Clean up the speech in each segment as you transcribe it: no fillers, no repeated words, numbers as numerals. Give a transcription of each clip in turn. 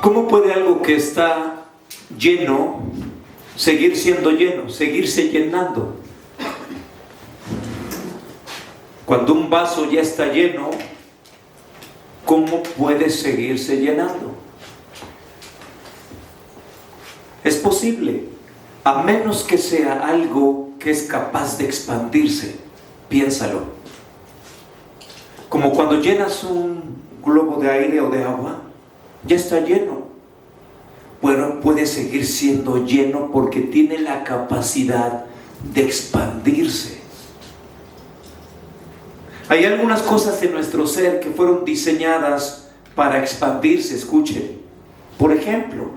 ¿Cómo puede algo que está lleno seguir siendo lleno, seguirse llenando? Cuando un vaso ya está lleno, ¿cómo puede seguirse llenando? Es posible, a menos que sea algo que es capaz de expandirse. Piénsalo. Como cuando llenas un globo de aire o de agua, ya está lleno. Bueno, puede seguir siendo lleno porque tiene la capacidad de expandirse. Hay algunas cosas en nuestro ser que fueron diseñadas para expandirse. Escuchen. Por ejemplo,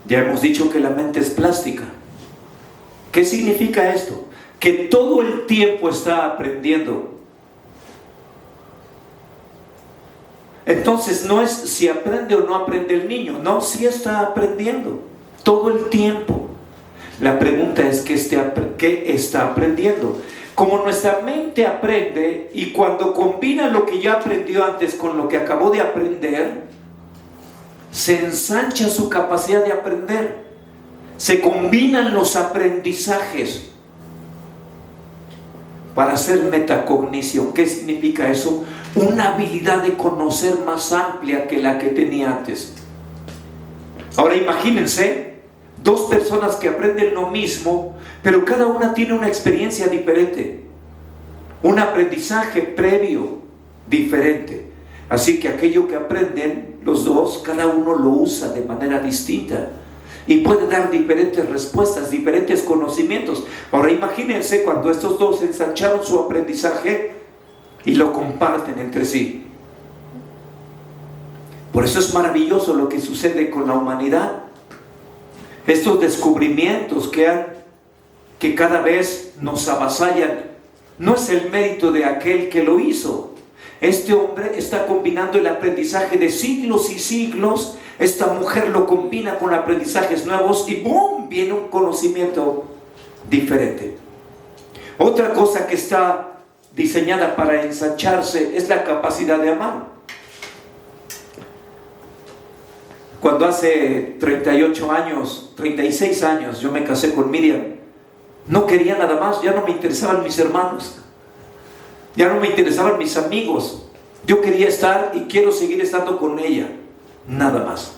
ya hemos dicho que la mente es plástica. ¿Qué significa esto? Que todo el tiempo está aprendiendo. Entonces no es si aprende o no aprende el niño. No, sí está aprendiendo todo el tiempo. La pregunta es ¿qué está aprendiendo? Como nuestra mente aprende, y cuando combina lo que ya aprendió antes con lo que acabó de aprender, se ensancha su capacidad de aprender. Se combinan los aprendizajes para hacer metacognición. ¿Qué significa eso? Una habilidad de conocer más amplia que la que tenía antes. Ahora imagínense dos personas que aprenden lo mismo, pero cada una tiene una experiencia diferente, un aprendizaje previo diferente. Así que aquello que aprenden los dos, cada uno lo usa de manera distinta y puede dar diferentes respuestas, diferentes conocimientos. Ahora imagínense cuando estos dos ensancharon su aprendizaje y lo comparten entre sí. Por eso es maravilloso lo que sucede con la humanidad. Estos descubrimientos que cada vez nos avasallan, no es el mérito de aquel que lo hizo. Este hombre está combinando el aprendizaje de siglos y siglos. Esta mujer lo combina con aprendizajes nuevos y ¡boom! Viene un conocimiento diferente. Otra cosa que está diseñada para ensancharse es la capacidad de amar. Cuando hace 38 años, 36 años, yo me casé con Miriam, no quería nada más, ya no me interesaban mis hermanos, ya no me interesaban mis amigos. Yo quería estar y quiero seguir estando con ella, nada más.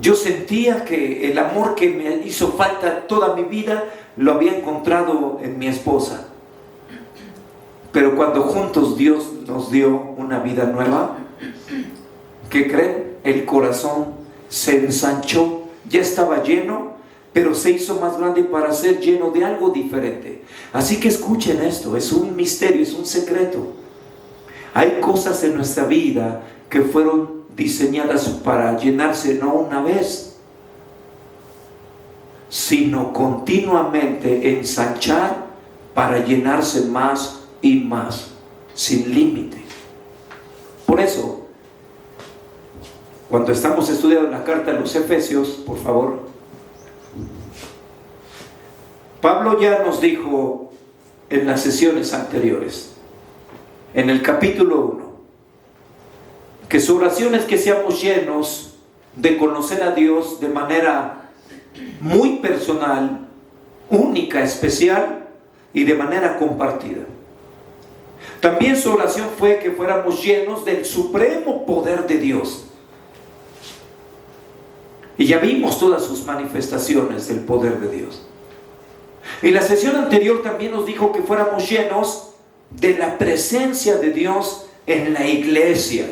Yo sentía que el amor que me hizo falta toda mi vida lo había encontrado en mi esposa. Pero cuando juntos Dios nos dio una vida nueva, ¿qué creen? El corazón se ensanchó, ya estaba lleno, pero se hizo más grande para ser lleno de algo diferente. Así que escuchen esto, es un misterio, es un secreto. Hay cosas en nuestra vida que fueron diseñadas para llenarse no una vez, sino continuamente ensanchar para llenarse más y más, sin límite. Por eso, cuando estamos estudiando la carta de los Efesios, por favor, Pablo ya nos dijo en las sesiones anteriores, en el capítulo 1, que su oración es que seamos llenos de conocer a Dios de manera muy personal, única, especial y de manera compartida. También su oración fue que fuéramos llenos del supremo poder de Dios. Y ya vimos todas sus manifestaciones del poder de Dios. Y la sesión anterior también nos dijo que fuéramos llenos de la presencia de Dios en la iglesia.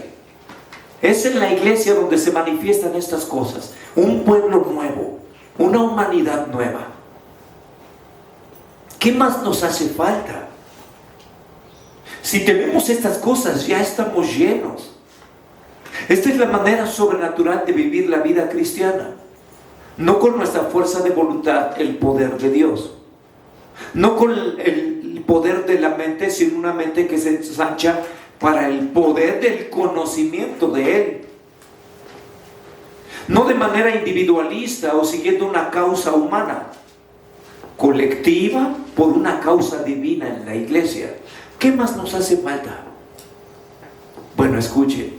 Es en la iglesia donde se manifiestan estas cosas. Un pueblo nuevo, una humanidad nueva. ¿Qué más nos hace falta? Si tenemos estas cosas, ya estamos llenos. Esta es la manera sobrenatural de vivir la vida cristiana. No con nuestra fuerza de voluntad, el poder de Dios. No con el poder de la mente, sino una mente que se ensancha para el poder del conocimiento de Él. No de manera individualista o siguiendo una causa humana, colectiva por una causa divina en la iglesia. ¿Qué más nos hace falta? Bueno, escuchen.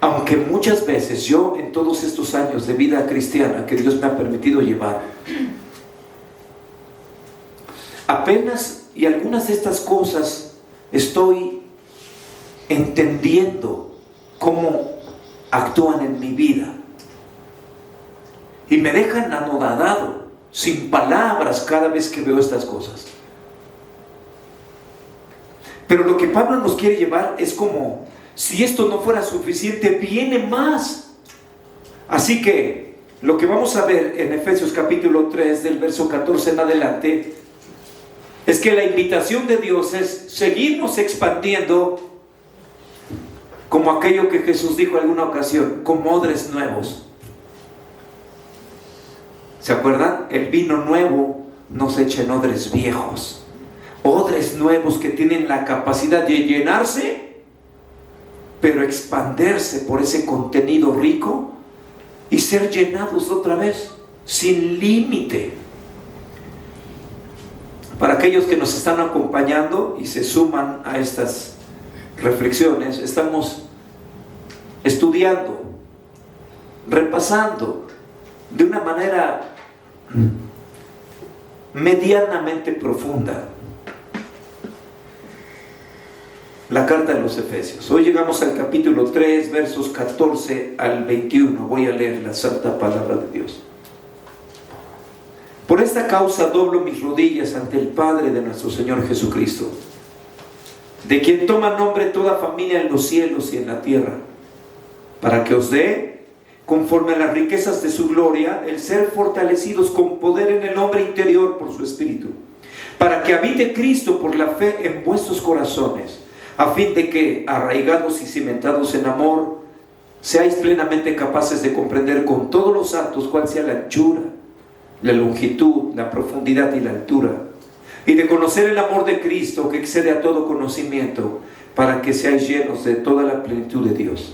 Aunque muchas veces yo en todos estos años de vida cristiana que Dios me ha permitido llevar, apenas y algunas de estas cosas estoy entendiendo cómo actúan en mi vida y me dejan anodadado, sin palabras cada vez que veo estas cosas. Pero lo que Pablo nos quiere llevar es como si esto no fuera suficiente, viene más. Así que lo que vamos a ver en Efesios capítulo 3 del verso 14 en adelante es que la invitación de Dios es seguirnos expandiendo como aquello que Jesús dijo en alguna ocasión, como odres nuevos. ¿Se acuerdan? El vino nuevo no se echa en odres viejos. Odres nuevos que tienen la capacidad de llenarse, pero expandirse por ese contenido rico y ser llenados otra vez, sin límite. Para aquellos que nos están acompañando y se suman a estas reflexiones, estamos estudiando, repasando de una manera medianamente profunda la carta de los Efesios. Hoy llegamos al capítulo 3, versos 14 al 21. Voy a leer la santa palabra de Dios. Por esta causa doblo mis rodillas ante el Padre de nuestro Señor Jesucristo, de quien toma nombre toda familia en los cielos y en la tierra, para que os dé, conforme a las riquezas de su gloria, el ser fortalecidos con poder en el hombre interior por su Espíritu, para que habite Cristo por la fe en vuestros corazones, a fin de que, arraigados y cimentados en amor, seáis plenamente capaces de comprender con todos los actos cuál sea la anchura, la longitud, la profundidad y la altura, y de conocer el amor de Cristo que excede a todo conocimiento, para que seáis llenos de toda la plenitud de Dios.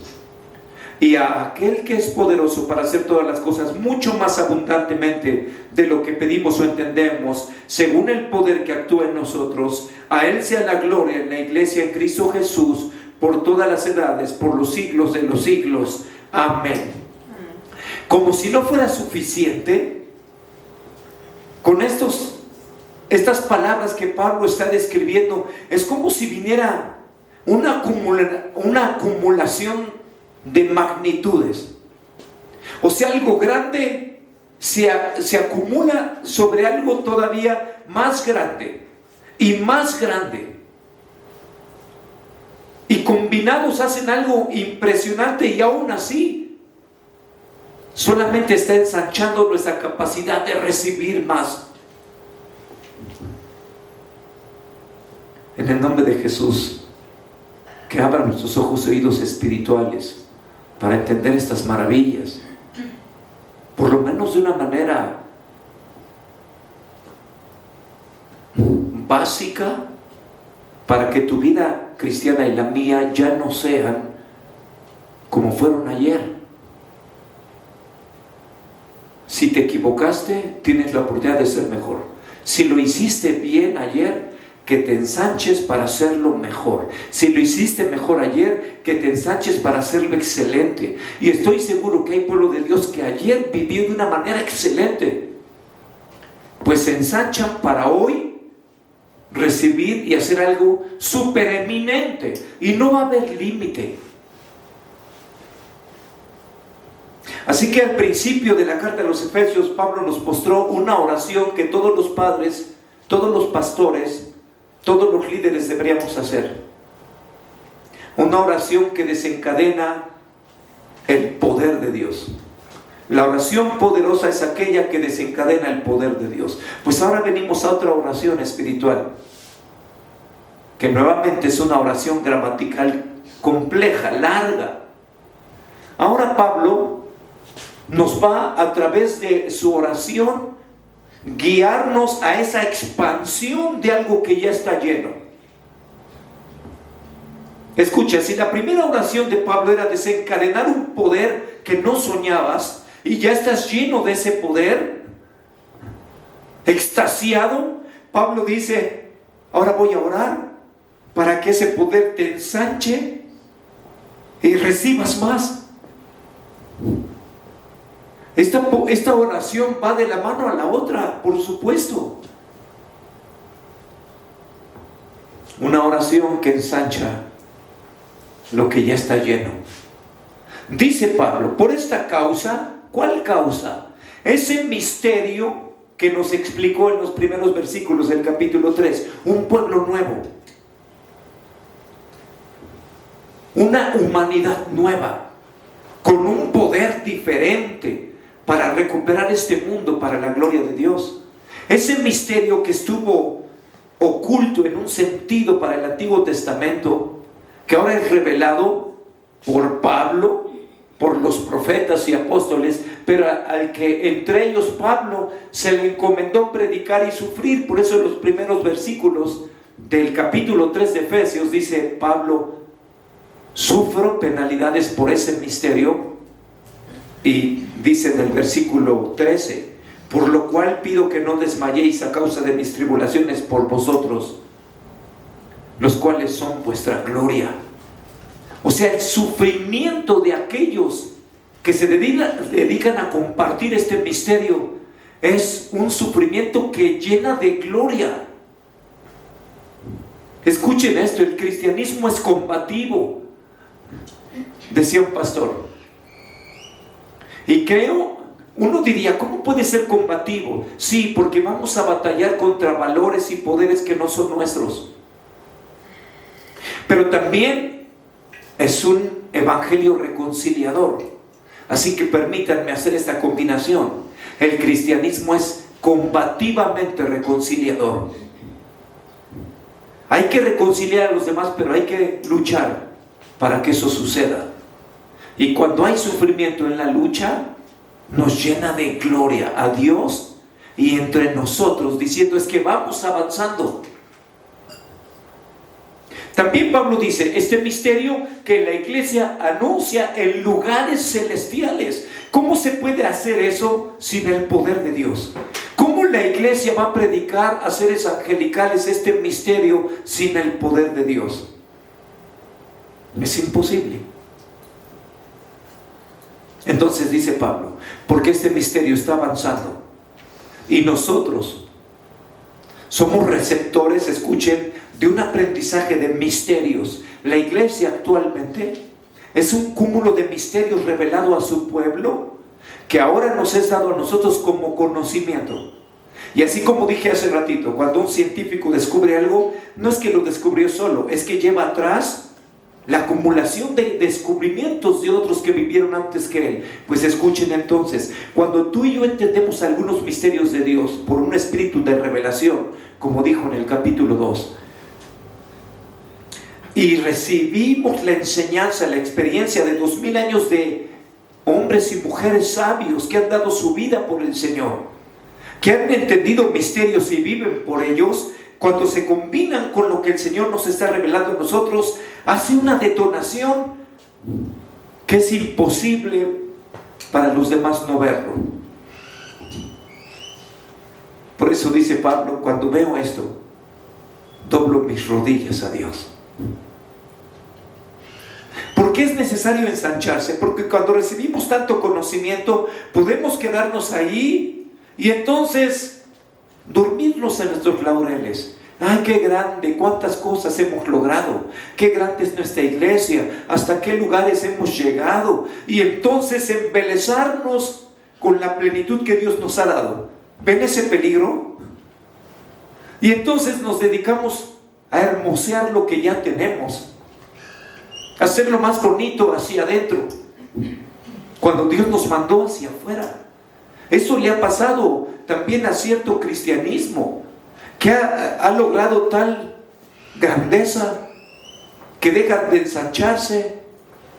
Y a aquel que es poderoso para hacer todas las cosas mucho más abundantemente de lo que pedimos o entendemos, según el poder que actúa en nosotros, a Él sea la gloria en la iglesia en Cristo Jesús, por todas las edades, por los siglos de los siglos. Amén. Como si no fuera suficiente, con estas palabras que Pablo está describiendo, es como si viniera una acumulación de magnitudes. O sea, algo grande se acumula sobre algo todavía más grande y más grande, y combinados hacen algo impresionante, y aún así solamente está ensanchando nuestra capacidad de recibir más. En el nombre de Jesús, que abra nuestros ojos y oídos espirituales para entender estas maravillas, por lo menos de una manera básica, para que tu vida cristiana y la mía ya no sean como fueron ayer. Si te equivocaste, tienes la oportunidad de ser mejor. Si lo hiciste bien ayer, que te ensanches para hacerlo mejor. Si lo hiciste mejor ayer, que te ensanches para hacerlo excelente. Y estoy seguro que hay pueblo de Dios que ayer vivió de una manera excelente, pues se ensanchan para hoy recibir y hacer algo supereminente, y no va a haber límite. Así que al principio de la carta de los Efesios, Pablo nos mostró una oración que todos los padres, todos los pastores, todos los líderes deberíamos hacer. Una oración que desencadena el poder de Dios. La oración poderosa es aquella que desencadena el poder de Dios. Pues ahora venimos a otra oración espiritual, que nuevamente es una oración gramatical compleja, larga. Ahora Pablo nos va, a través de su oración, guiarnos a esa expansión de algo que ya está lleno. Escucha, si la primera oración de Pablo era desencadenar un poder que no soñabas, y ya estás lleno de ese poder, extasiado, Pablo dice: ahora voy a orar para que ese poder te ensanche y recibas más. Esta oración va de la mano a la otra, por supuesto. Una oración que ensancha lo que ya está lleno. Dice Pablo, por esta causa, ¿cuál causa? Ese misterio que nos explicó en los primeros versículos del capítulo 3, un pueblo nuevo, una humanidad nueva, con un poder diferente para recuperar este mundo para la gloria de Dios. Ese misterio que estuvo oculto en un sentido para el Antiguo Testamento, que ahora es revelado por Pablo, por los profetas y apóstoles, pero al que entre ellos Pablo se le encomendó predicar y sufrir. Por eso en los primeros versículos del capítulo 3 de Efesios dice Pablo: sufro penalidades por ese misterio. Y dice en el versículo 13: por lo cual pido que no desmayéis a causa de mis tribulaciones por vosotros, los cuales son vuestra gloria. O sea, el sufrimiento de aquellos que se dedican a compartir este misterio es un sufrimiento que llena de gloria. Escuchen esto: el cristianismo es combativo, decía un pastor. Y creo, uno diría, ¿cómo puede ser combativo? Sí, porque vamos a batallar contra valores y poderes que no son nuestros. Pero también es un evangelio reconciliador. Así que permítanme hacer esta combinación. El cristianismo es combativamente reconciliador. Hay que reconciliar a los demás, pero hay que luchar para que eso suceda. Y cuando hay sufrimiento en la lucha, nos llena de gloria a Dios y entre nosotros, diciendo: es que vamos avanzando. También Pablo dice: este misterio que la iglesia anuncia en lugares celestiales. ¿Cómo se puede hacer eso sin el poder de Dios? ¿Cómo la iglesia va a predicar a seres angelicales este misterio sin el poder de Dios? Es imposible. Entonces dice Pablo, porque este misterio está avanzando y nosotros somos receptores, escuchen, de un aprendizaje de misterios. La iglesia actualmente es un cúmulo de misterios revelado a su pueblo, que ahora nos es dado a nosotros como conocimiento. Y así como dije hace ratito, cuando un científico descubre algo, no es que lo descubrió solo, es que lleva atrás la acumulación de descubrimientos de otros que vivieron antes que él. Pues escuchen entonces, cuando tú y yo entendemos algunos misterios de Dios por un espíritu de revelación, como dijo en el capítulo 2, y recibimos la enseñanza, la experiencia de 2000 años de hombres y mujeres sabios que han dado su vida por el Señor, que han entendido misterios y viven por ellos, cuando se combinan con lo que el Señor nos está revelando a nosotros, hace una detonación que es imposible para los demás no verlo. Por eso dice Pablo: cuando veo esto, doblo mis rodillas a Dios. ¿Por qué es necesario ensancharse? Porque cuando recibimos tanto conocimiento, podemos quedarnos ahí y entonces dormirnos en nuestros laureles. ¡Ay, qué grande! ¿Cuántas cosas hemos logrado? ¡Qué grande es nuestra iglesia! ¿Hasta qué lugares hemos llegado? Y entonces embelezarnos con la plenitud que Dios nos ha dado. ¿Ven ese peligro? Y entonces nos dedicamos a hermosear lo que ya tenemos, a hacerlo más bonito hacia adentro, cuando Dios nos mandó hacia afuera. Eso le ha pasado también a cierto cristianismo que ha logrado tal grandeza que dejan de ensancharse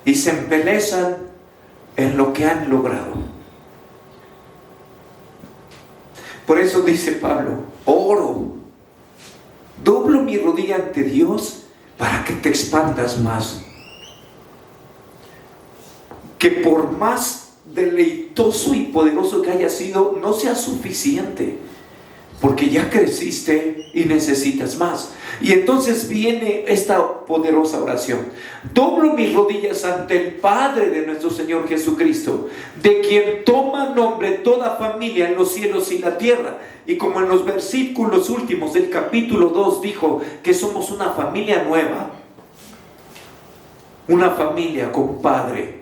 y se embelezan en lo que han logrado. Por eso dice Pablo: oro, doblo mi rodilla ante Dios para que te expandas más. Que por más deleitoso y poderoso que haya sido, no sea suficiente porque ya creciste y necesitas más. Y entonces viene esta poderosa oración: doblo mis rodillas ante el Padre de nuestro Señor Jesucristo, de quien toma nombre toda familia en los cielos y la tierra. Y como en los versículos últimos del capítulo 2 dijo que somos una familia nueva, una familia con Padre.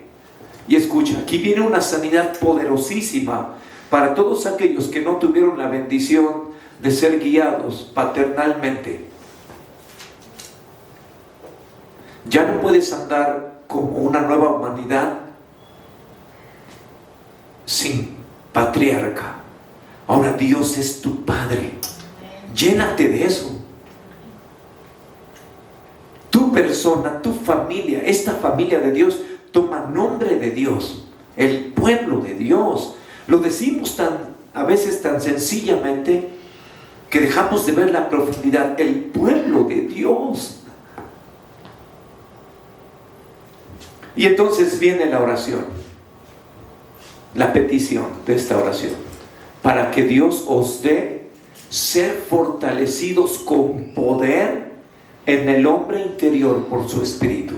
Y escucha, aquí viene una sanidad poderosísima para todos aquellos que no tuvieron la bendición de ser guiados paternalmente. Ya no puedes andar como una nueva humanidad sin patriarca. Ahora Dios es tu Padre. Llénate de eso. Tu persona, tu familia, esta familia de Dios toma nombre de Dios, el pueblo de Dios. Lo decimos a veces tan sencillamente que dejamos de ver la profundidad. El pueblo de Dios. Y entonces viene la oración, la petición de esta oración, para que Dios os dé ser fortalecidos con poder en el hombre interior por su espíritu.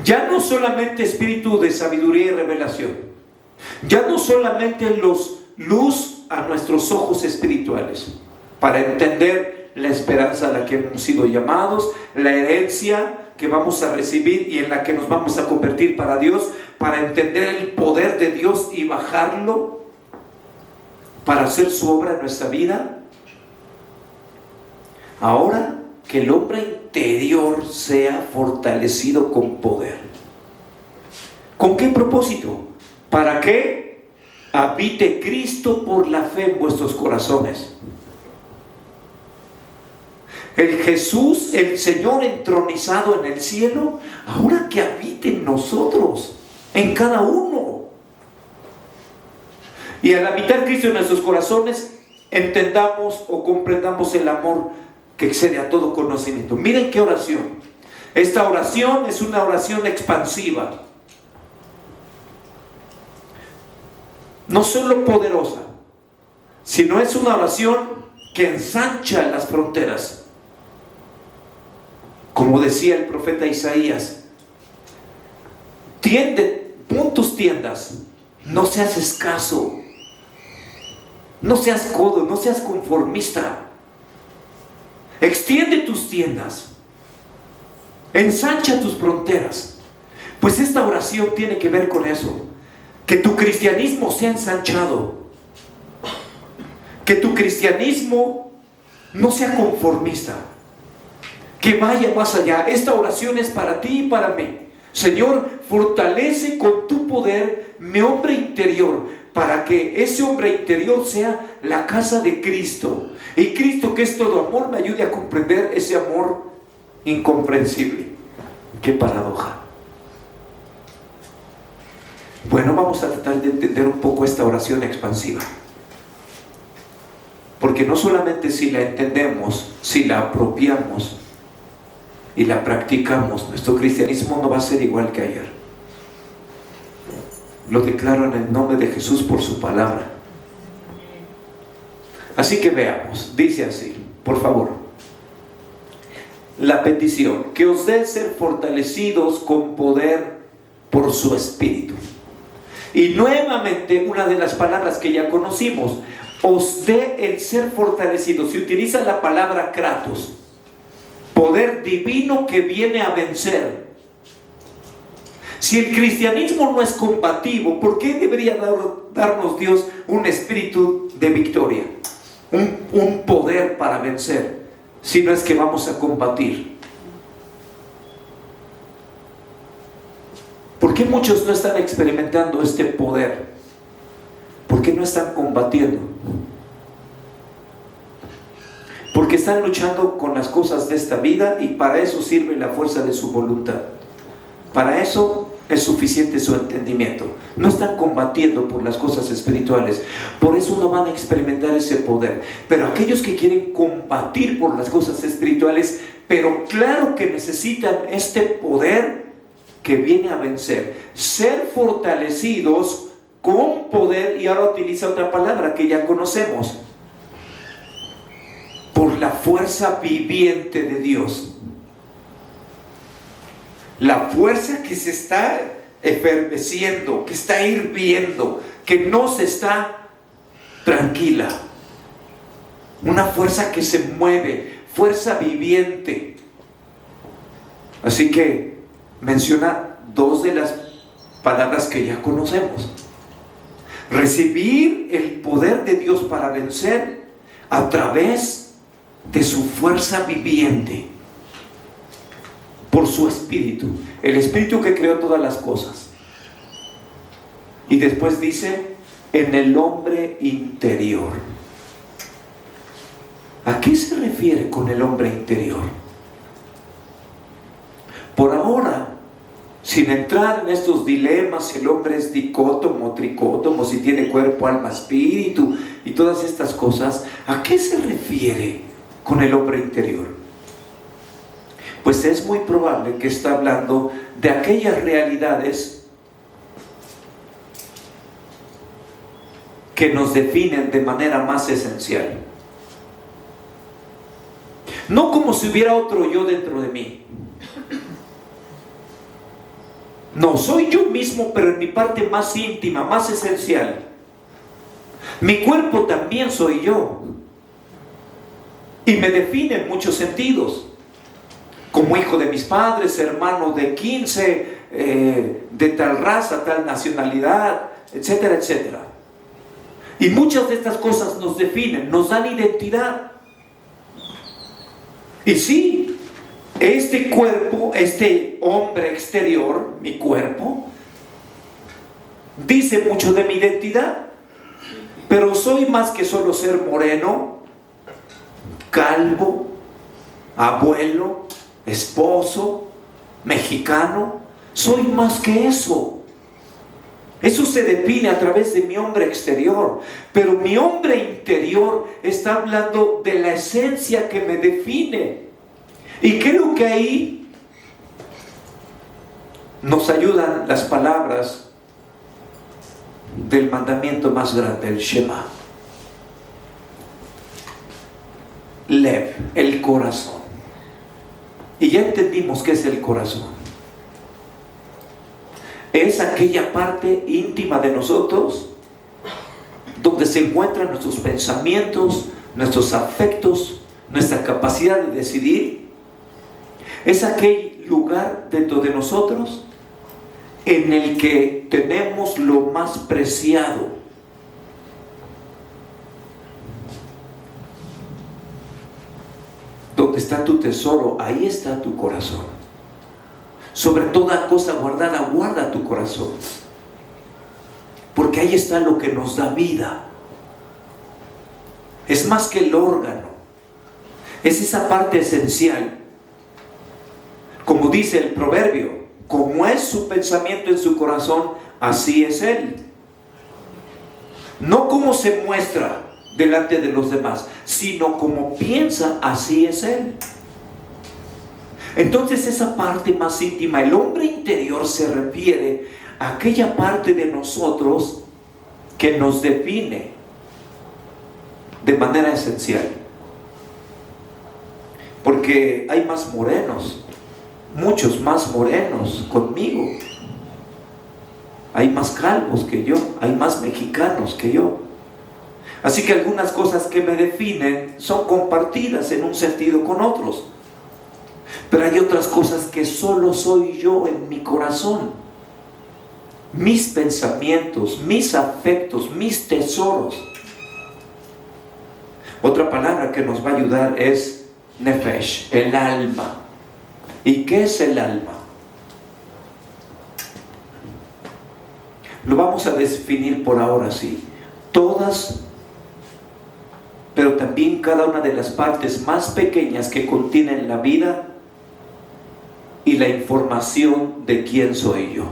Ya no solamente espíritu de sabiduría y revelación, ya no solamente luz a nuestros ojos espirituales, para entender la esperanza a la que hemos sido llamados, la herencia que vamos a recibir y en la que nos vamos a convertir para Dios, para entender el poder de Dios y bajarlo para hacer su obra en nuestra vida. Ahora que el hombre interior sea fortalecido con poder. ¿Con qué propósito? Para que habite Cristo por la fe en vuestros corazones. El Jesús, el Señor entronizado en el cielo, ahora que habite en nosotros, en cada uno. Y al habitar Cristo en nuestros corazones, entendamos o comprendamos el amor que excede a todo conocimiento. Miren qué oración. Esta oración es una oración expansiva. No solo poderosa, sino es una oración que ensancha las fronteras. Como decía el profeta Isaías, pon tus tiendas, no seas escaso, no seas codo, no seas conformista. Extiende tus tiendas, ensancha tus fronteras. Pues esta oración tiene que ver con eso, que tu cristianismo sea ensanchado, que tu cristianismo no sea conformista, que vaya más allá. Esta oración es para ti y para mí. Señor, fortalece con tu poder mi hombre interior, para que ese hombre interior sea la casa de Cristo. Y Cristo, que es todo amor, me ayude a comprender ese amor incomprensible. ¡Qué paradoja! Bueno, vamos a tratar de entender un poco esta oración expansiva. Porque no solamente si la entendemos, si la apropiamos y la practicamos, nuestro cristianismo no va a ser igual que ayer. Lo declaro en el nombre de Jesús por su palabra. Así que veamos, dice así, por favor. La petición, que os dé ser fortalecidos con poder por su espíritu. Y nuevamente una de las palabras que ya conocimos, os dé el ser fortalecidos. Se utiliza la palabra kratos, poder divino que viene a vencer. Si el cristianismo no es combativo, ¿por qué debería darnos Dios un espíritu de victoria? Un poder para vencer, si no es que vamos a combatir. ¿Por qué muchos no están experimentando este poder? ¿Por qué no están combatiendo? Porque están luchando con las cosas de esta vida y para eso sirve la fuerza de su voluntad. Para eso es suficiente su entendimiento. No están combatiendo por las cosas espirituales. Por eso no van a experimentar ese poder. Pero aquellos que quieren combatir por las cosas espirituales, pero claro que necesitan este poder que viene a vencer. Ser fortalecidos con poder, y ahora utiliza otra palabra que ya conocemos, por la fuerza viviente de Dios. La fuerza que se está efervesciendo, que está hirviendo, que no se está tranquila. Una fuerza que se mueve, fuerza viviente. Así que menciona dos de las palabras que ya conocemos. Recibir el poder de Dios para vencer a través de su fuerza viviente, por su espíritu, el espíritu que creó todas las cosas. Y después dice, en el hombre interior. ¿A qué se refiere con el hombre interior? Por ahora, sin entrar en estos dilemas, si el hombre es dicótomo, tricótomo, si tiene cuerpo, alma, espíritu y todas estas cosas, ¿a qué se refiere con el hombre interior? Pues es muy probable que está hablando de aquellas realidades que nos definen de manera más esencial. No como si hubiera otro yo dentro de mí. No, soy yo mismo, pero en mi parte más íntima, más esencial. Mi cuerpo también soy yo. Y me define en muchos sentidos. Como hijo de mis padres, hermano de 15, de tal raza, tal nacionalidad, etcétera, etcétera. Y muchas de estas cosas nos definen, nos dan identidad. Y sí, este cuerpo, este hombre exterior, mi cuerpo, dice mucho de mi identidad. Pero soy más que solo ser moreno, calvo, abuelo, esposo, mexicano. Soy más que eso. Eso se define a través de mi hombre exterior. Pero mi hombre interior está hablando de la esencia que me define. Y creo que ahí nos ayudan las palabras del mandamiento más grande, el Shema. Lev, el corazón. Y ya entendimos qué es el corazón. Es aquella parte íntima de nosotros donde se encuentran nuestros pensamientos, nuestros afectos, nuestra capacidad de decidir. Es aquel lugar dentro de nosotros en el que tenemos lo más preciado. Donde está tu tesoro, ahí está tu corazón. Sobre toda cosa guardada, guarda tu corazón. Porque ahí está lo que nos da vida. Es más que el órgano. Es esa parte esencial. Como dice el proverbio, como es su pensamiento en su corazón, así es él. No como se muestra delante de los demás, sino como piensa, así es él. Entonces esa parte más íntima, el hombre interior, se refiere a aquella parte de nosotros que nos define de manera esencial. Porque hay más morenos, muchos más morenos conmigo. Hay más calvos que yo, hay más mexicanos que yo. Así que algunas cosas que me definen son compartidas en un sentido con otros. Pero hay otras cosas que solo soy yo en mi corazón. Mis pensamientos, mis afectos, mis tesoros. Otra palabra que nos va a ayudar es nefesh, el alma. ¿Y qué es el alma? Lo vamos a definir por ahora así. Todas, pero también cada una de las partes más pequeñas que contienen la vida y la información de quién soy yo.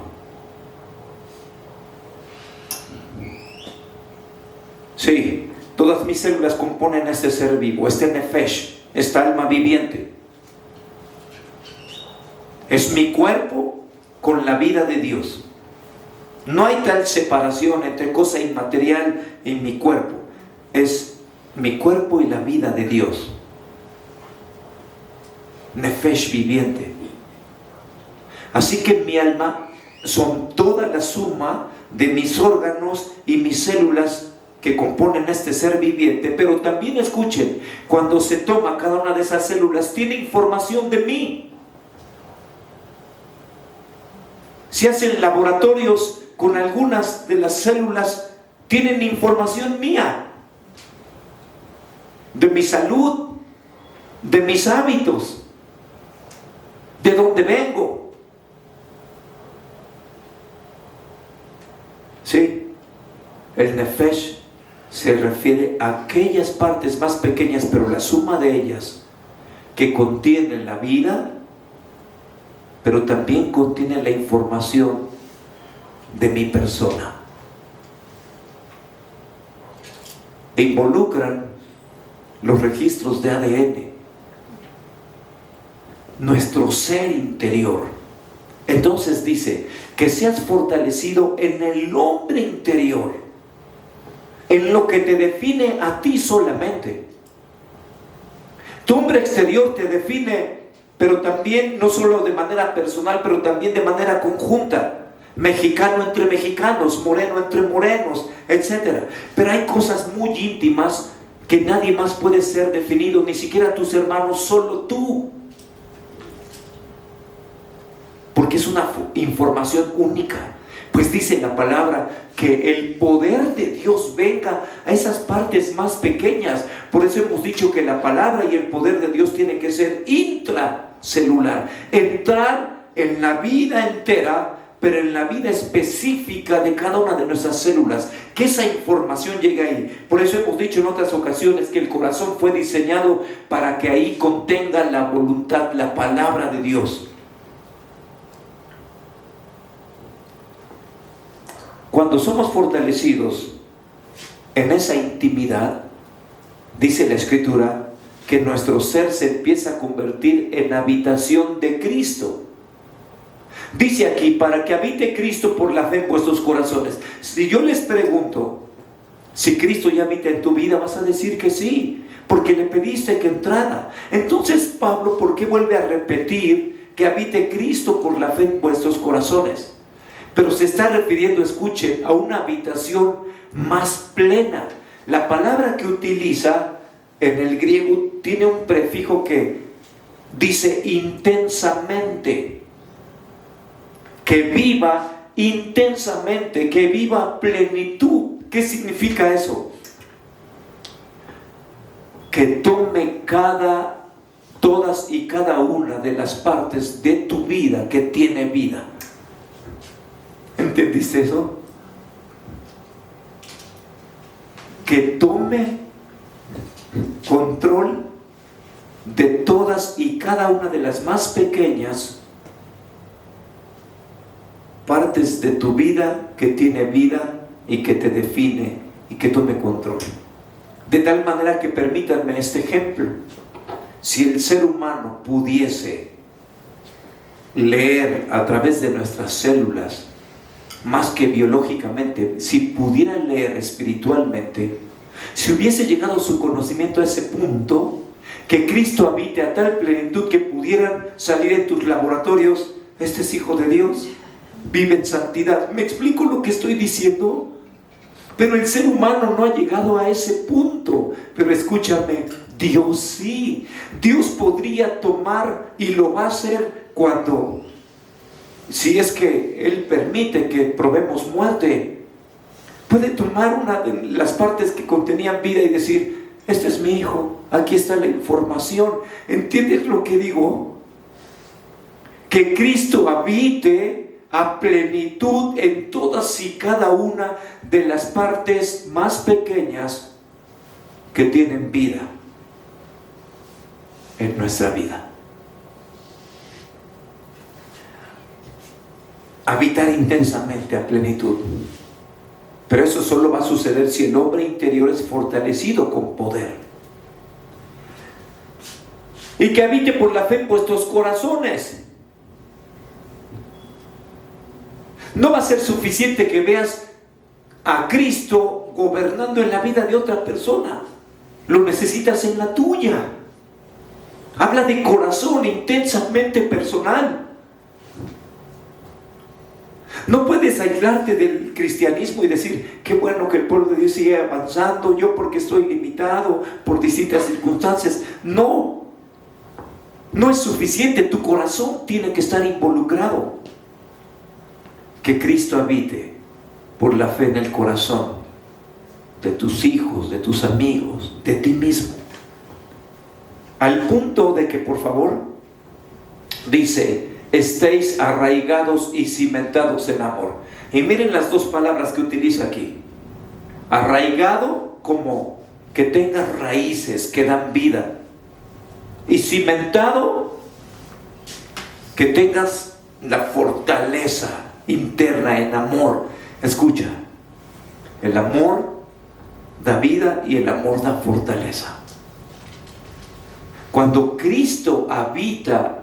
Sí, todas mis células componen este ser vivo, este nefesh, esta alma viviente. Es mi cuerpo con la vida de Dios. No hay tal separación entre cosa inmaterial y mi cuerpo. Es mi cuerpo y la vida de Dios. Nefesh viviente. Así que mi alma son toda la suma de mis órganos y mis células que componen este ser viviente. Pero también escuchen, cuando se toma cada una de esas células, tiene información de mí. Si hacen laboratorios con algunas de las células, tienen información mía, de mi salud, de mis hábitos, de dónde vengo. Sí, el Nefesh se refiere a aquellas partes más pequeñas, pero la suma de ellas, que contienen la vida, pero también contiene la información de mi persona. E involucran los registros de ADN, nuestro ser interior. Entonces dice, que seas fortalecido en el hombre interior, en lo que te define a ti solamente. Tu hombre exterior te define, pero también, no solo de manera personal, pero también de manera conjunta. Mexicano entre mexicanos, moreno entre morenos, etc. Pero hay cosas muy íntimas que nadie más puede ser definido, ni siquiera tus hermanos, solo tú. Porque es una información única. Pues dice la palabra que el poder de Dios venga a esas partes más pequeñas. Por eso hemos dicho que la palabra y el poder de Dios tiene que ser intracelular. Entrar en la vida entera, pero en la vida específica de cada una de nuestras células, que esa información llegue ahí. Por eso hemos dicho en otras ocasiones que el corazón fue diseñado para que ahí contenga la voluntad, la palabra de Dios. Cuando somos fortalecidos en esa intimidad, dice la Escritura, que nuestro ser se empieza a convertir en habitación de Cristo. Dice aquí, para que habite Cristo por la fe en vuestros corazones. Si yo les pregunto, si Cristo ya habita en tu vida, vas a decir que sí, porque le pediste que entrara. Entonces Pablo, ¿por qué vuelve a repetir que habite Cristo por la fe en vuestros corazones? Pero se está refiriendo, escuche, a una habitación más plena. La palabra que utiliza en el griego tiene un prefijo que dice intensamente. Que viva intensamente, que viva plenitud. ¿Qué significa eso? Que tome todas y cada una de las partes de tu vida que tiene vida. ¿Entendiste eso? Que tome control de todas y cada una de las más pequeñas partes de tu vida que tiene vida y que te define y que tome control. De tal manera que permítanme este ejemplo. Si el ser humano pudiese leer a través de nuestras células, más que biológicamente, si pudiera leer espiritualmente, si hubiese llegado su conocimiento a ese punto, que Cristo habite a tal plenitud que pudieran salir en tus laboratorios, este es hijo de Dios, vive en santidad. ¿Me explico lo que estoy diciendo? Pero el ser humano no ha llegado a ese punto. Pero escúchame, Dios sí. Dios podría tomar, y lo va a hacer cuando, si es que Él permite que probemos muerte, puede tomar una de las partes que contenían vida y decir, este es mi hijo, aquí está la información. ¿Entiendes lo que digo? Que Cristo habite a plenitud en todas y cada una de las partes más pequeñas que tienen vida en nuestra vida. Habitar intensamente a plenitud. Pero eso solo va a suceder si el hombre interior es fortalecido con poder. Y que habite por la fe en vuestros corazones. No va a ser suficiente que veas a Cristo gobernando en la vida de otra persona. Lo necesitas en la tuya. Habla de corazón intensamente personal. No puedes aislarte del cristianismo y decir, qué bueno que el pueblo de Dios sigue avanzando, yo porque estoy limitado por distintas circunstancias. No, no es suficiente, tu corazón tiene que estar involucrado. Que Cristo habite por la fe en el corazón de tus hijos, de tus amigos, de ti mismo. Al punto de que, por favor, dice, estéis arraigados y cimentados en amor. Y miren las dos palabras que utiliza aquí. Arraigado, como que tengas raíces que dan vida. Y cimentado, que tengas la fortaleza interna en amor. Escucha, el amor da vida y el amor da fortaleza. Cuando Cristo habita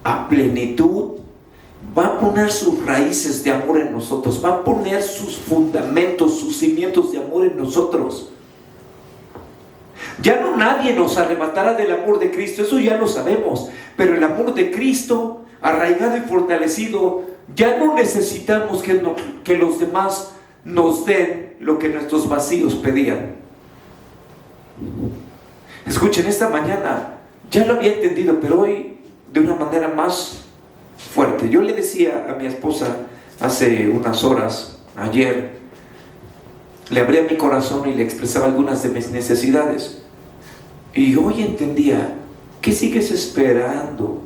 a plenitud, va a poner sus raíces de amor en nosotros, va a poner sus fundamentos, sus cimientos de amor en nosotros. Ya no nadie nos arrebatará del amor de Cristo, eso ya lo sabemos, pero el amor de Cristo, arraigado y fortalecido, ya no necesitamos que los demás nos den lo que nuestros vacíos pedían. Escuchen, esta mañana ya lo había entendido, pero hoy de una manera más fuerte. Yo le decía a mi esposa hace unas horas, ayer, le abría mi corazón y le expresaba algunas de mis necesidades. Y hoy entendía, ¿qué sigues esperando?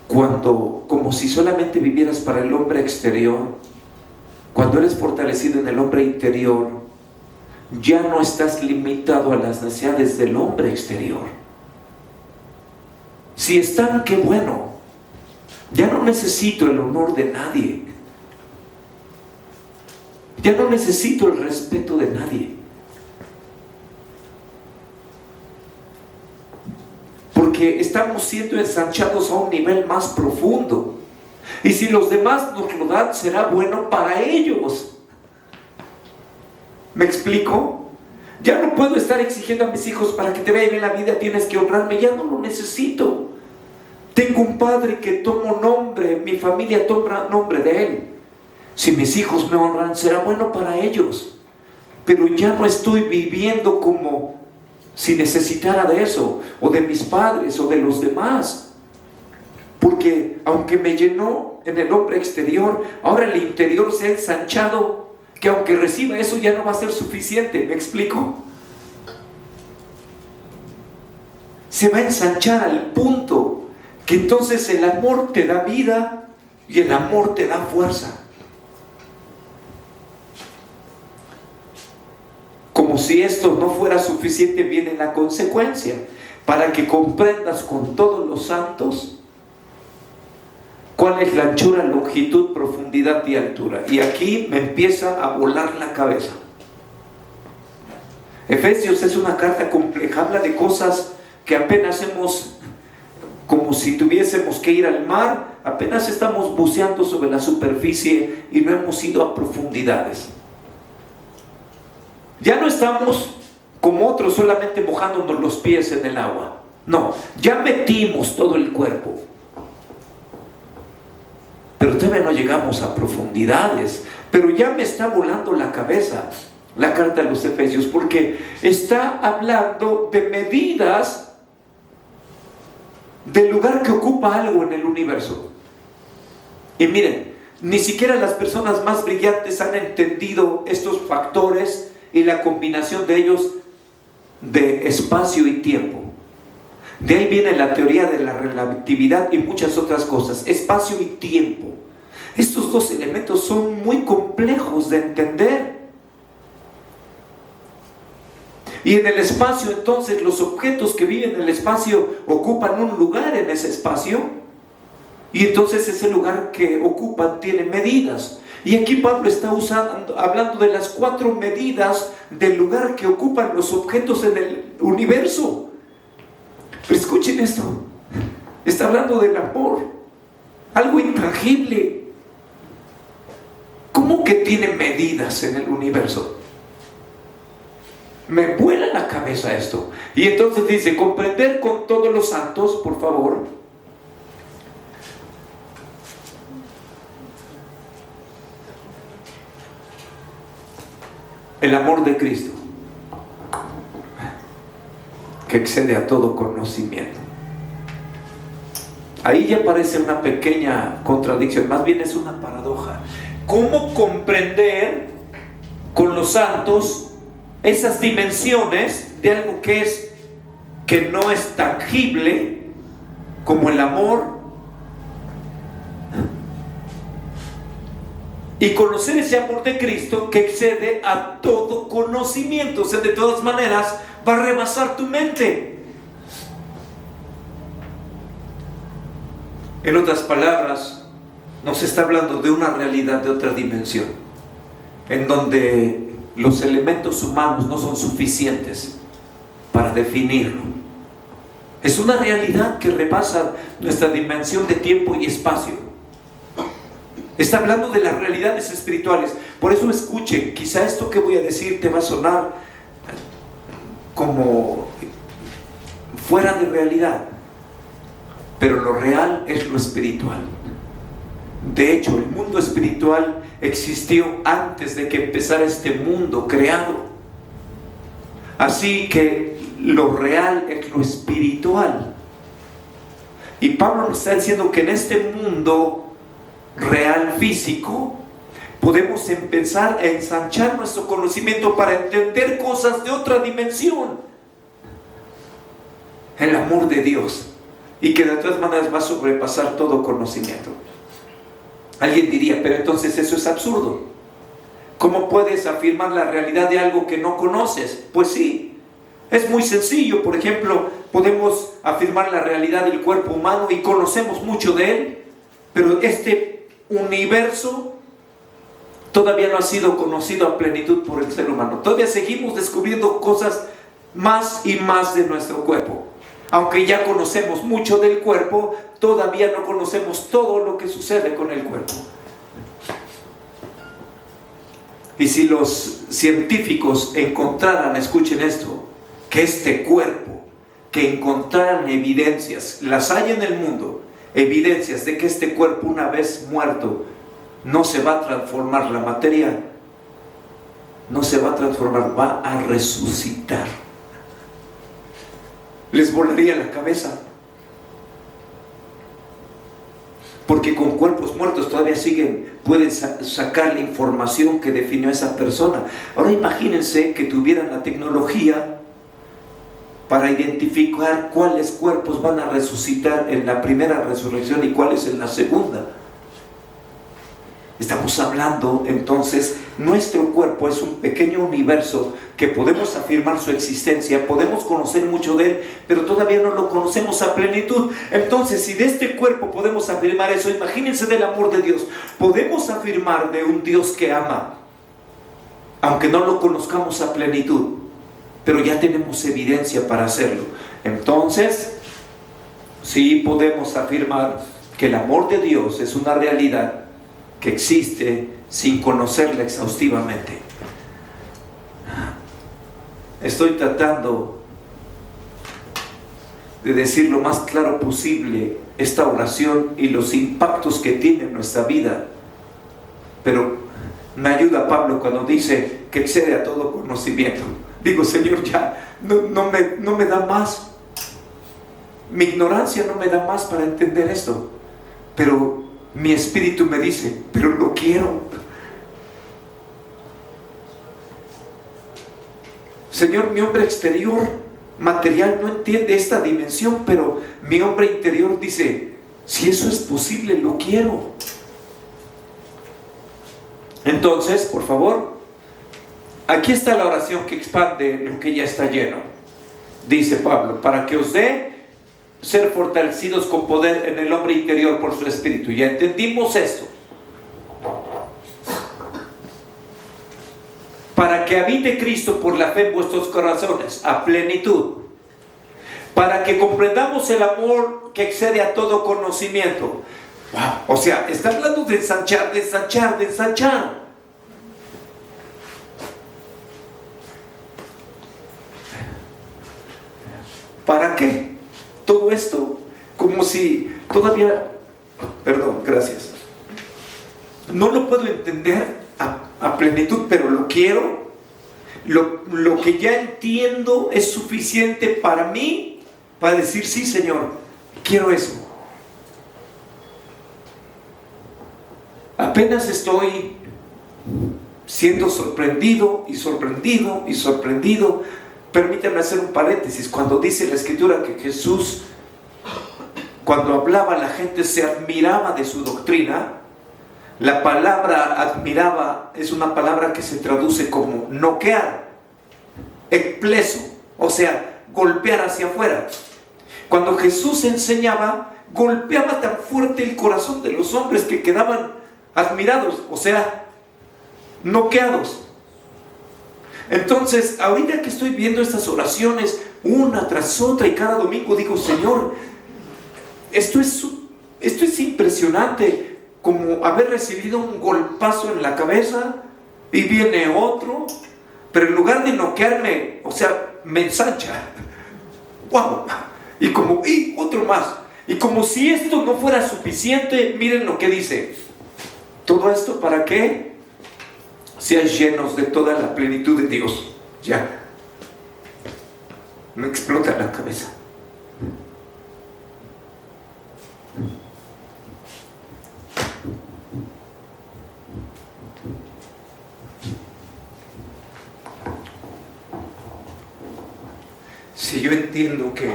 Cuando, como si solamente vivieras para el hombre exterior, cuando eres fortalecido en el hombre interior, ya no estás limitado a las necesidades del hombre exterior. Si están, qué bueno. Ya no necesito el honor de nadie. Ya no necesito el respeto de nadie. Porque estamos siendo ensanchados a un nivel más profundo. Y si los demás nos lo dan, será bueno para ellos. ¿Me explico? Ya no puedo estar exigiendo a mis hijos, para que te vaya bien la vida tienes que honrarme. Ya no lo necesito. Tengo un padre que tomo nombre, mi familia toma nombre de él. Si mis hijos me honran, será bueno para ellos. Pero ya no estoy viviendo como si necesitara de eso, o de mis padres, o de los demás. Porque aunque me llenó en el hombre exterior, ahora el interior se ha ensanchado, que aunque reciba eso ya no va a ser suficiente. ¿Me explico? Se va a ensanchar al punto que entonces el amor te da vida y el amor te da fuerza. Como si esto no fuera suficiente, viene la consecuencia, para que comprendas con todos los santos cuál es la anchura, longitud, profundidad y altura. Y aquí me empieza a volar la cabeza. Efesios es una carta compleja, habla de cosas que apenas hemos, como si tuviésemos que ir al mar, apenas estamos buceando sobre la superficie y no hemos ido a profundidades. Ya no estamos como otros solamente mojándonos los pies en el agua. No, ya metimos todo el cuerpo. Pero todavía no llegamos a profundidades. Pero ya me está volando la cabeza la carta de los Efesios, porque está hablando de medidas del lugar que ocupa algo en el universo. Y miren, ni siquiera las personas más brillantes han entendido estos factores y la combinación de ellos de espacio y tiempo. De ahí viene la teoría de la relatividad y muchas otras cosas. Espacio y tiempo. Estos dos elementos son muy complejos de entender. Y en el espacio, entonces, los objetos que viven en el espacio ocupan un lugar en ese espacio. Y entonces ese lugar que ocupan tiene medidas. Y aquí Pablo está hablando de las 4 medidas del lugar que ocupan los objetos en el universo. Pero escuchen esto. Está hablando del amor. algo intangible. ¿Cómo que tiene medidas en el universo? Me vuela la cabeza esto. Y entonces dice, comprender con todos los santos, por favor, el amor de Cristo, que excede a todo conocimiento. Ahí ya parece una pequeña contradicción, más bien es una paradoja. ¿Cómo comprender con los santos esas dimensiones de algo que no es tangible, como el amor? Y conocer ese amor de Cristo que excede a todo conocimiento. O sea, de todas maneras va a rebasar tu mente. En otras palabras, nos está hablando de una realidad de otra dimensión, en donde los elementos humanos no son suficientes para definirlo. Es una realidad que rebasa nuestra dimensión de tiempo y espacio. Está hablando de las realidades espirituales. Por eso escuchen, quizá esto que voy a decir te va a sonar como fuera de realidad, pero lo real es lo espiritual. De hecho, el mundo espiritual existió antes de que empezara este mundo creado. Así que lo real es lo espiritual. Y Pablo nos está diciendo que en este mundo real físico podemos empezar a ensanchar nuestro conocimiento para entender cosas de otra dimensión. El amor de Dios, y que de todas maneras va a sobrepasar todo conocimiento. Alguien diría, pero entonces eso es absurdo. ¿Cómo puedes afirmar la realidad de algo que no conoces? Pues sí, es muy sencillo. Por ejemplo, podemos afirmar la realidad del cuerpo humano y conocemos mucho de él, pero este universo todavía no ha sido conocido a plenitud por el ser humano. Todavía seguimos descubriendo cosas más y más de nuestro cuerpo. Aunque ya conocemos mucho del cuerpo, todavía no conocemos todo lo que sucede con el cuerpo. Y si los científicos encontraran, escuchen esto, que este cuerpo, que encontraran evidencias, las hay en el mundo, evidencias de que este cuerpo, una vez muerto, no se va a transformar, la materia no se va a transformar, va a resucitar. Les volaría la cabeza, porque con cuerpos muertos todavía pueden sacar la información que definió a esa persona. Ahora imagínense que tuvieran la tecnología para identificar cuáles cuerpos van a resucitar en la primera resurrección y cuáles en la segunda. Estamos hablando entonces, nuestro cuerpo es un pequeño universo que podemos afirmar su existencia, podemos conocer mucho de él, pero todavía no lo conocemos a plenitud. Entonces, si de este cuerpo podemos afirmar eso, imagínense del amor de Dios. Podemos afirmar de un Dios que ama, aunque no lo conozcamos a plenitud, pero ya tenemos evidencia para hacerlo. Entonces, sí podemos afirmar que el amor de Dios es una realidad que existe sin conocerla exhaustivamente. Estoy tratando de decir lo más claro posible esta oración y los impactos que tiene en nuestra vida, pero me ayuda Pablo cuando dice que excede a todo conocimiento. Digo, Señor, ya no me da más, mi ignorancia no me da más para entender esto, pero mi espíritu me dice, pero lo quiero. Señor, mi hombre exterior material no entiende esta dimensión, pero mi hombre interior dice, si eso es posible, lo quiero. Entonces, por favor, aquí está la oración que expande lo que ya está lleno. Dice Pablo, para que os dé ser fortalecidos con poder en el hombre interior por su espíritu. Ya entendimos esto. Para que habite Cristo por la fe en vuestros corazones a plenitud, para que comprendamos el amor que excede a todo conocimiento. Wow. O sea, está hablando de ensanchar, de ensanchar, de ensanchar. ¿Para qué? Todo esto, como si todavía, perdón, gracias. No lo puedo entender a plenitud, pero lo quiero. Lo que ya entiendo es suficiente para mí, para decir, sí, Señor, quiero eso. Apenas estoy siendo sorprendido y sorprendido y sorprendido. Permítanme hacer un paréntesis. Cuando dice la Escritura que Jesús, cuando hablaba, la gente se admiraba de su doctrina. La palabra admiraba es una palabra que se traduce como noquear, expleso, o sea, golpear hacia afuera. Cuando Jesús enseñaba, golpeaba tan fuerte el corazón de los hombres que quedaban admirados, o sea, noqueados. Entonces, ahorita que estoy viendo estas oraciones una tras otra y cada domingo digo, Señor, esto es impresionante, como haber recibido un golpazo en la cabeza y viene otro, pero en lugar de noquearme, o sea, me ensancha. ¡Wow! Y otro más. Y como si esto no fuera suficiente, miren lo que dice. ¿Todo esto para qué? Sean llenos de toda la plenitud de Dios. Ya. Me explota la cabeza. Si yo entiendo que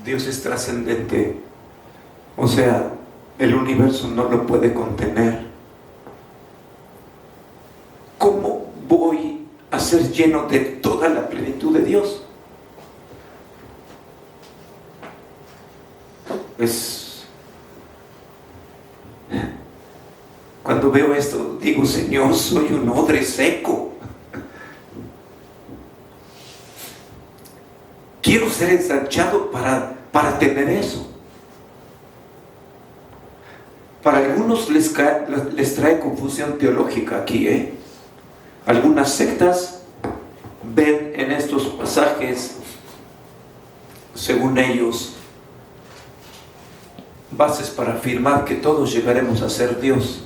Dios es trascendente, o sea, el universo no lo puede contener, ¿cómo voy a ser lleno de toda la plenitud de Dios? Pues, cuando veo esto, digo, Señor, soy un odre seco. Quiero ser ensanchado para tener eso. Para algunos les trae confusión teológica aquí, Algunas sectas ven en estos pasajes, según ellos, bases para afirmar que todos llegaremos a ser Dios.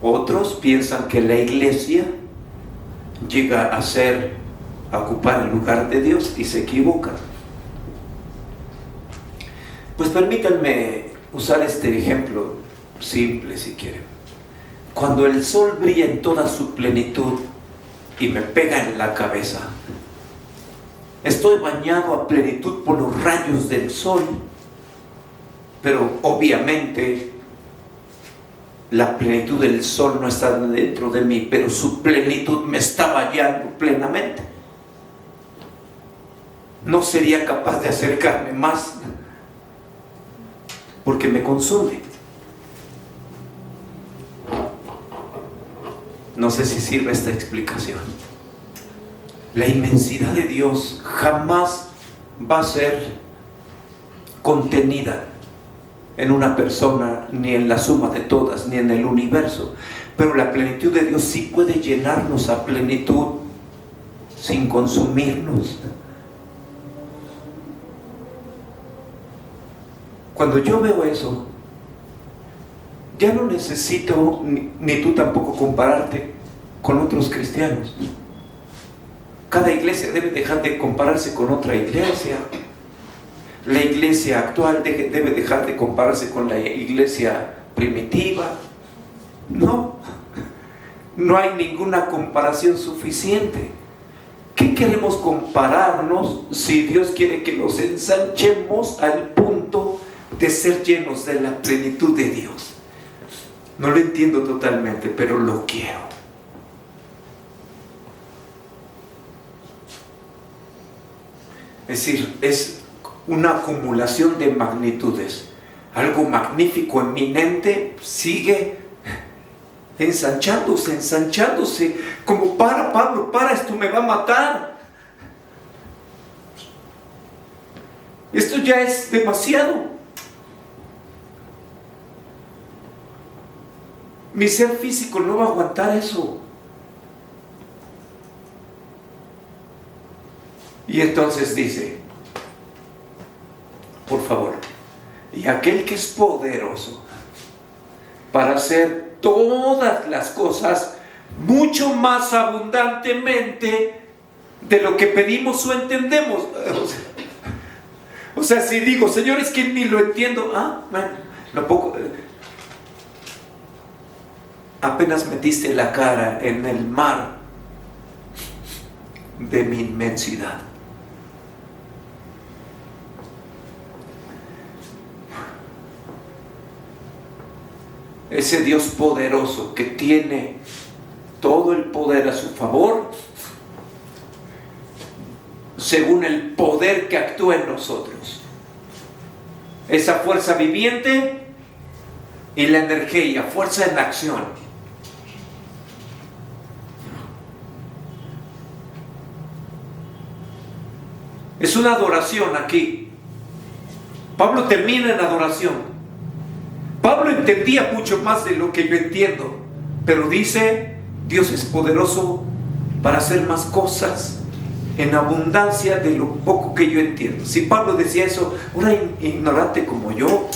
Otros piensan que la iglesia llega a ocupar el lugar de Dios y se equivocan. Pues permítanme usar este ejemplo simple si quieren. Cuando el sol brilla en toda su plenitud y me pega en la cabeza, estoy bañado a plenitud por los rayos del sol, pero obviamente la plenitud del sol no está dentro de mí, pero su plenitud me está bañando plenamente. No sería capaz de acercarme más porque me consume. No sé si sirve esta explicación. La inmensidad de Dios jamás va a ser contenida en una persona, ni en la suma de todas, ni en el universo. Pero la plenitud de Dios sí puede llenarnos a plenitud sin consumirnos. Cuando yo veo eso, ya no necesito, ni tú tampoco, compararte con otros cristianos. Cada iglesia debe dejar de compararse con otra iglesia. La iglesia actual debe dejar de compararse con la iglesia primitiva. No hay ninguna comparación suficiente. ¿Qué queremos compararnos si Dios quiere que nos ensanchemos al punto de ser llenos de la plenitud de Dios? No lo entiendo totalmente, pero lo quiero. Es decir, es una acumulación de magnitudes. Algo magnífico, eminente, sigue ensanchándose, como para Pablo, esto me va a matar. Esto ya es demasiado. Mi ser físico no va a aguantar eso. Y entonces dice, por favor, y aquel que es poderoso para hacer todas las cosas mucho más abundantemente de lo que pedimos o entendemos. O sea, si digo, Señor, es que ni lo entiendo. Bueno, lo poco. Apenas metiste la cara en el mar de mi inmensidad. Ese Dios poderoso que tiene todo el poder a su favor, según el poder que actúa en nosotros. Esa fuerza viviente y la energía, fuerza en acción. Es una adoración aquí. Pablo termina en adoración. Pablo entendía mucho más de lo que yo entiendo, pero dice, Dios es poderoso para hacer más cosas en abundancia de lo poco que yo entiendo. Si Pablo decía eso, una ignorante como yo.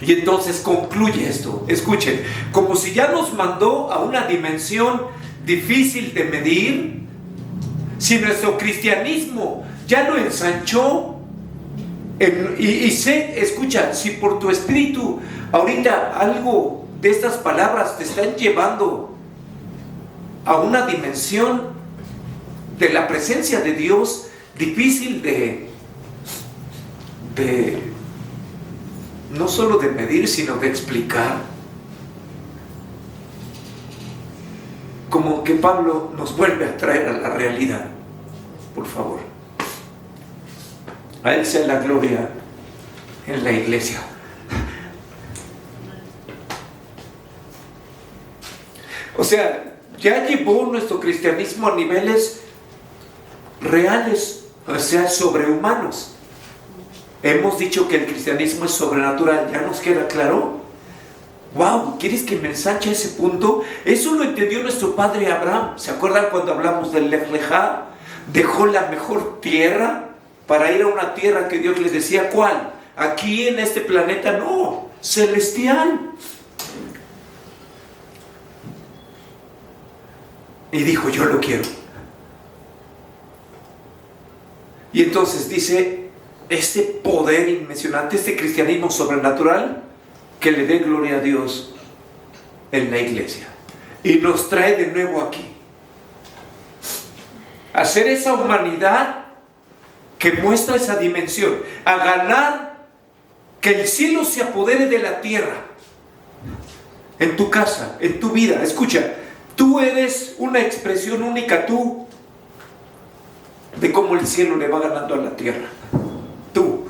Y entonces concluye esto. Escuchen, como si ya nos mandó a una dimensión difícil de medir, si nuestro cristianismo ya lo ensanchó, escucha, si por tu espíritu ahorita algo de estas palabras te están llevando a una dimensión de la presencia de Dios difícil de no solo de medir, sino de explicar, como que Pablo nos vuelve a traer a la realidad. Por favor, a Él sea la gloria en la iglesia. O sea, ya llevó nuestro cristianismo a niveles reales, o sea, sobrehumanos. Hemos dicho que el cristianismo es sobrenatural, ¿ya nos queda claro? ¡Wow! ¿Quieres que me ensanche ese punto? Eso lo entendió nuestro padre Abraham. ¿Se acuerdan cuando hablamos del Lech Lechá? Dejó la mejor tierra para ir a una tierra que Dios les decía, ¿cuál? Aquí en este planeta no, celestial. Y dijo, yo lo quiero. Y entonces dice, este poder inmencionante, este cristianismo sobrenatural, que le dé gloria a Dios en la iglesia. Y nos trae de nuevo aquí. Hacer esa humanidad que muestra esa dimensión, a ganar que el cielo se apodere de la tierra, en tu casa, en tu vida. Escucha, tú eres una expresión única, tú, de cómo el cielo le va ganando a la tierra. Tú.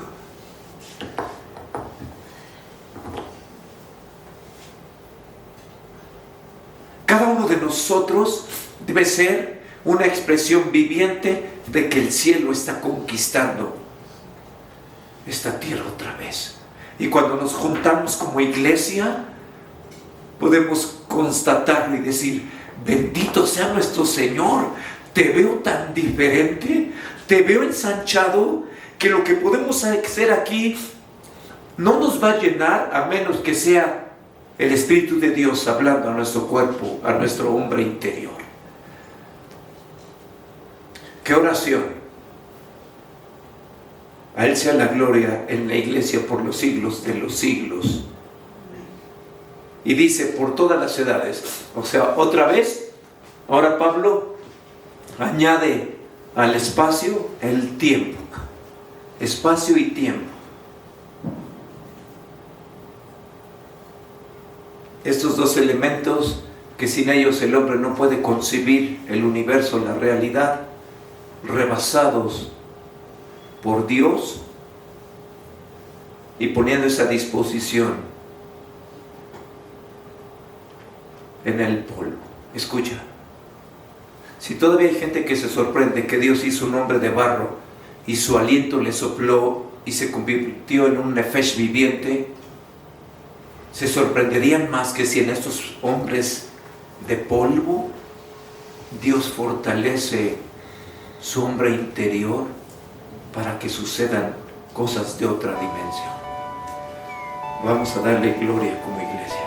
Cada uno de nosotros debe ser una expresión viviente de que el cielo está conquistando esta tierra otra vez. Y cuando nos juntamos como iglesia, podemos constatarlo y decir, bendito sea nuestro Señor, te veo tan diferente, te veo ensanchado, que lo que podemos hacer aquí no nos va a llenar a menos que sea el Espíritu de Dios hablando a nuestro cuerpo, a nuestro hombre interior. ¿Qué oración? A Él sea la gloria en la iglesia por los siglos de los siglos. Y dice, por todas las edades. O sea, otra vez, ahora Pablo añade al espacio el tiempo. Espacio y tiempo. Estos dos elementos que sin ellos el hombre no puede concebir el universo, la realidad, rebasados por Dios y poniendo esa disposición en el polvo. Escucha, si todavía hay gente que se sorprende que Dios hizo un hombre de barro y su aliento le sopló y se convirtió en un nefesh viviente, se sorprenderían más que si en estos hombres de polvo Dios fortalece su hombre interior para que sucedan cosas de otra dimensión. Vamos a darle gloria como iglesia.